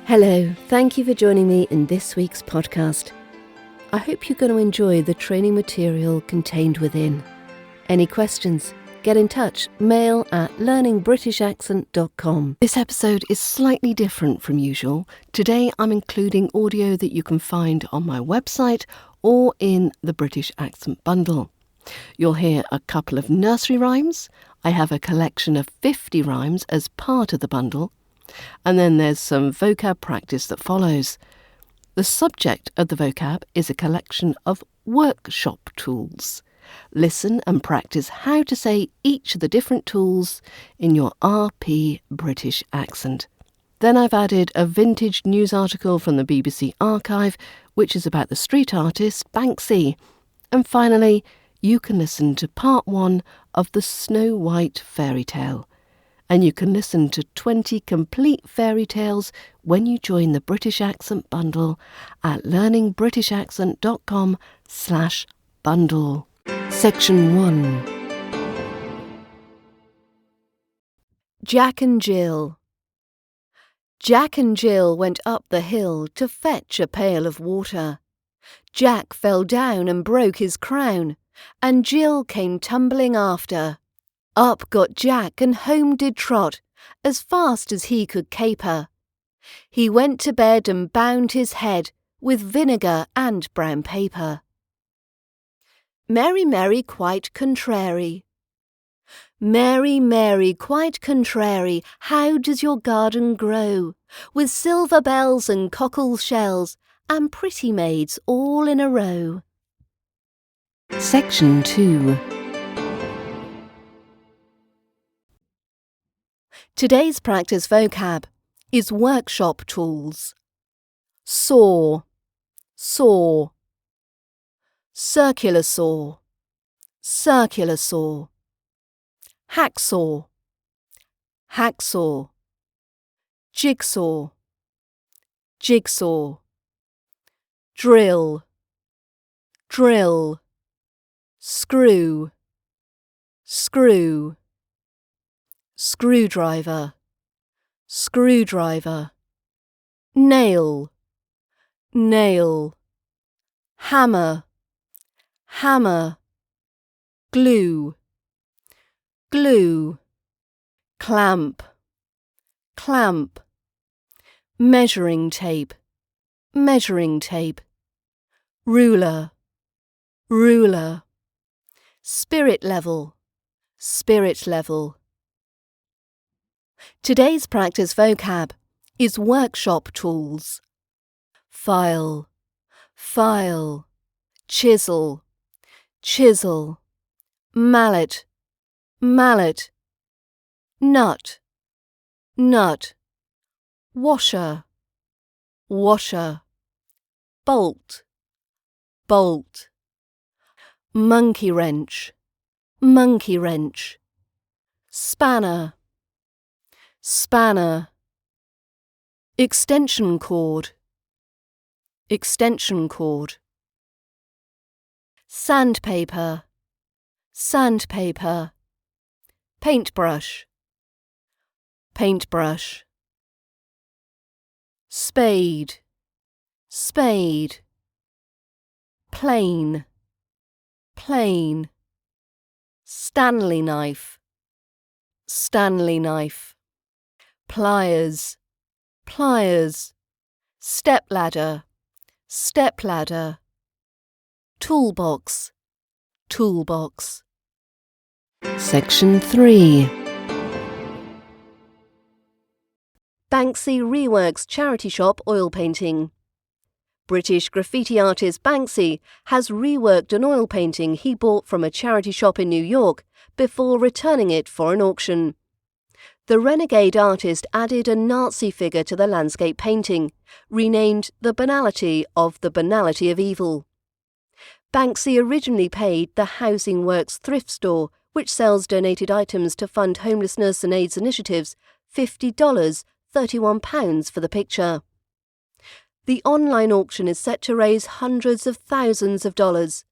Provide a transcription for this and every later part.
Hello, thank you for joining me in this week's podcast. I hope you're going to enjoy the training material contained within. Any questions? Get in touch, mail at learningbritishaccent.com. This episode is slightly different from usual. Today I'm including audio that you can find on my website or in the British Accent Bundle. You'll hear a couple of nursery rhymes. I have a collection of 50 rhymes as part of the bundle. And then there's some vocab practice that follows. The subject of the vocab is a collection of workshop tools. Listen and practice how to say each of the different tools in your RP British accent. Then I've added a vintage news article from the BBC archive, which is about the street artist Banksy. And finally, you can listen to part 1 of the Snow White fairy tale. And you can listen to 20 complete fairy tales when you join the British Accent Bundle at learningbritishAccent.com/bundle. Section 1. Jack and Jill. Jack and Jill went up the hill to fetch a pail of water. Jack fell down and broke his crown, and Jill came tumbling after. Up got Jack and home did trot, as fast as he could caper. He went to bed and bound his head with vinegar and brown paper. Mary, Mary, quite contrary. Mary, Mary, quite contrary, how does your garden grow? With silver bells and cockle shells, and pretty maids all in a row. Section 2. Today's practice vocab is workshop tools. Saw, saw. Circular saw, circular saw. Hacksaw, hacksaw. Jigsaw, jigsaw. Drill, drill. Screw, screw. Screwdriver, screwdriver. Nail, nail. Hammer, hammer. Glue, glue. Clamp, clamp. Measuring tape, measuring tape. Ruler, ruler. Spirit level, spirit level. Today's practice vocab is workshop tools. File, file. Chisel, chisel. Mallet, mallet. Nut, nut. Washer, washer. Bolt, bolt. Monkey wrench, monkey wrench. Spanner, spanner. Extension cord, extension cord. Sandpaper, sandpaper. Paintbrush, paintbrush. Spade, spade. Plane, plane. Stanley knife, Stanley knife. Pliers, pliers. Stepladder, stepladder. Toolbox, toolbox. Section 3. Banksy reworks charity shop oil painting. British graffiti artist Banksy has reworked an oil painting he bought from a charity shop in New York before returning it for an auction. The renegade artist added a Nazi figure to the landscape painting, renamed The Banality of Evil. Banksy originally paid the Housing Works thrift store, which sells donated items to fund homelessness and AIDS initiatives, $50, £31 for the picture. The online auction is set to raise hundreds of thousands of dollars.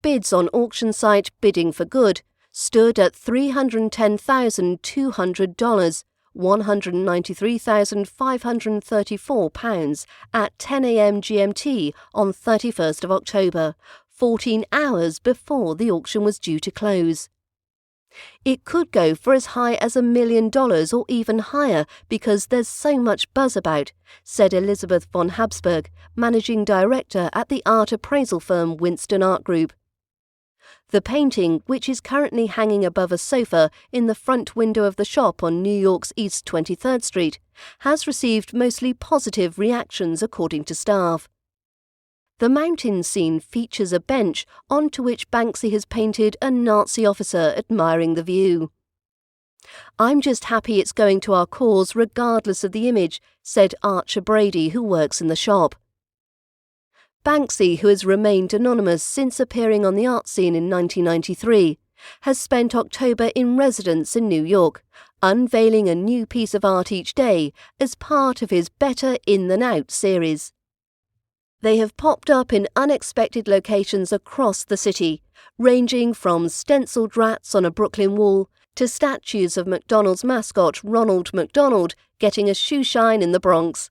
Bids on auction site Bidding for Good stood at $310,200, £193,534 at 10 a.m. GMT on 31st of October, 14 hours before the auction was due to close. It could go for as high as $1 million or even higher because there's so much buzz about, said Elizabeth von Habsburg, managing director at the art appraisal firm Winston Art Group. The painting, which is currently hanging above a sofa in the front window of the shop on New York's East 23rd Street, has received mostly positive reactions according to staff. The mountain scene features a bench onto which Banksy has painted a Nazi officer admiring the view. "I'm just happy it's going to our cause regardless of the image," said Archer Brady, who works in the shop. Banksy, who has remained anonymous since appearing on the art scene in 1993, has spent October in residence in New York, unveiling a new piece of art each day as part of his Better In Than Out series. They have popped up in unexpected locations across the city, ranging from stenciled rats on a Brooklyn wall to statues of McDonald's mascot Ronald McDonald getting a shoe shine in the Bronx.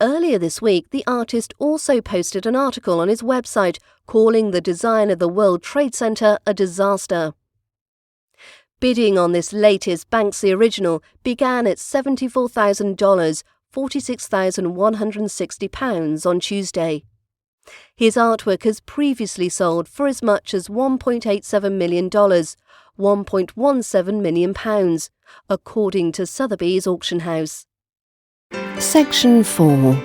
Earlier this week, the artist also posted an article on his website calling the design of the World Trade Center a disaster. Bidding on this latest Banksy original began at $74,000, £46,160 on Tuesday. His artwork has previously sold for as much as $1.87 million, £1.17 million, according to Sotheby's auction house. Section 4.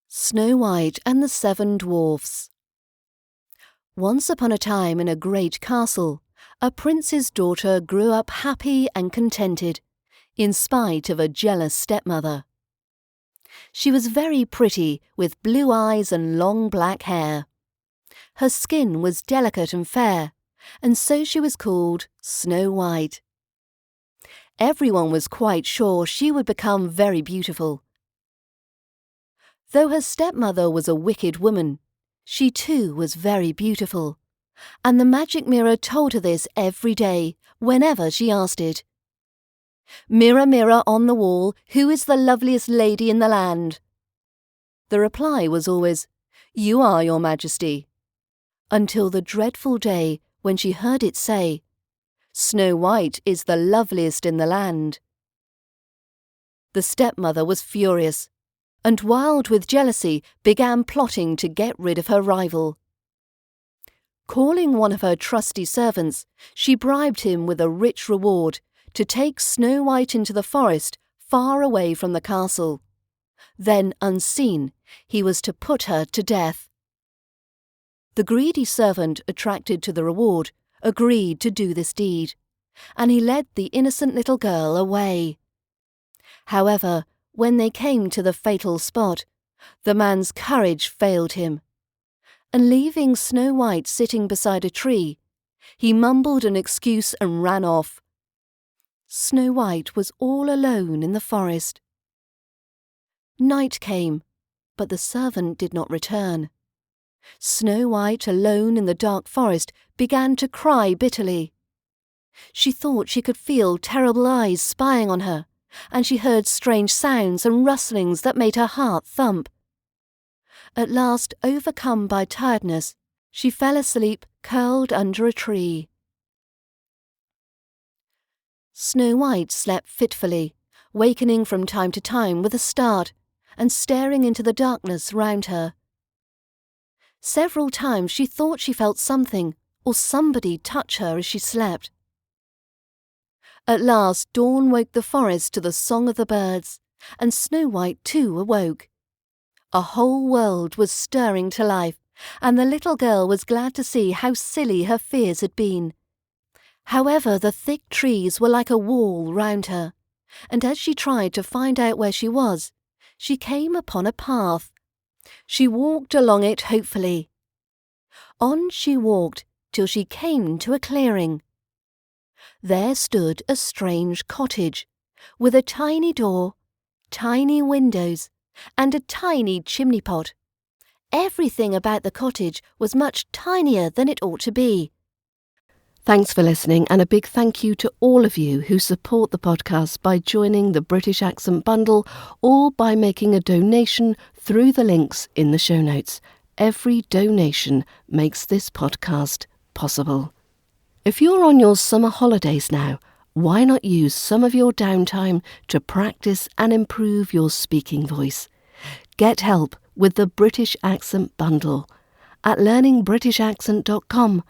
Snow White and the Seven Dwarfs. Once upon a time in a great castle, a prince's daughter grew up happy and contented, in spite of a jealous stepmother. She was very pretty, with blue eyes and long black hair. Her skin was delicate and fair, and so she was called Snow White. Everyone was quite sure she would become very beautiful. Though her stepmother was a wicked woman, she too was very beautiful, and the magic mirror told her this every day, whenever she asked it. "Mirror, mirror on the wall, who is the loveliest lady in the land?" The reply was always, "You are, your majesty," until the dreadful day when she heard it say, "Snow White is the loveliest in the land." The stepmother was furious, and wild with jealousy began plotting to get rid of her rival. Calling one of her trusty servants, she bribed him with a rich reward to take Snow White into the forest far away from the castle. Then, unseen, he was to put her to death. The greedy servant, attracted to the reward, agreed to do this deed, and he led the innocent little girl away. However, when they came to the fatal spot, the man's courage failed him, and leaving Snow White sitting beside a tree, he mumbled an excuse and ran off. Snow White was all alone in the forest. Night came, but the servant did not return. Snow White, alone in the dark forest, began to cry bitterly. She thought she could feel terrible eyes spying on her, and she heard strange sounds and rustlings that made her heart thump. At last, overcome by tiredness, she fell asleep curled under a tree. Snow White slept fitfully, wakening from time to time with a start and staring into the darkness round her. Several times she thought she felt something or somebody touch her as she slept. At last dawn woke the forest to the song of the birds, and Snow White too awoke. A whole world was stirring to life, and the little girl was glad to see how silly her fears had been. However, the thick trees were like a wall round her, and as she tried to find out where she was, she came upon a path. She walked along it hopefully. On she walked till she came to a clearing. There stood a strange cottage, with a tiny door, tiny windows, and a tiny chimney pot. Everything about the cottage was much tinier than it ought to be. Thanks for listening, and a big thank you to all of you who support the podcast by joining the British Accent Bundle or by making a donation through the links in the show notes. Every donation makes this podcast possible. If you're on your summer holidays now, why not use some of your downtime to practice and improve your speaking voice? Get help with the British Accent Bundle at learningbritishaccent.com/bundle.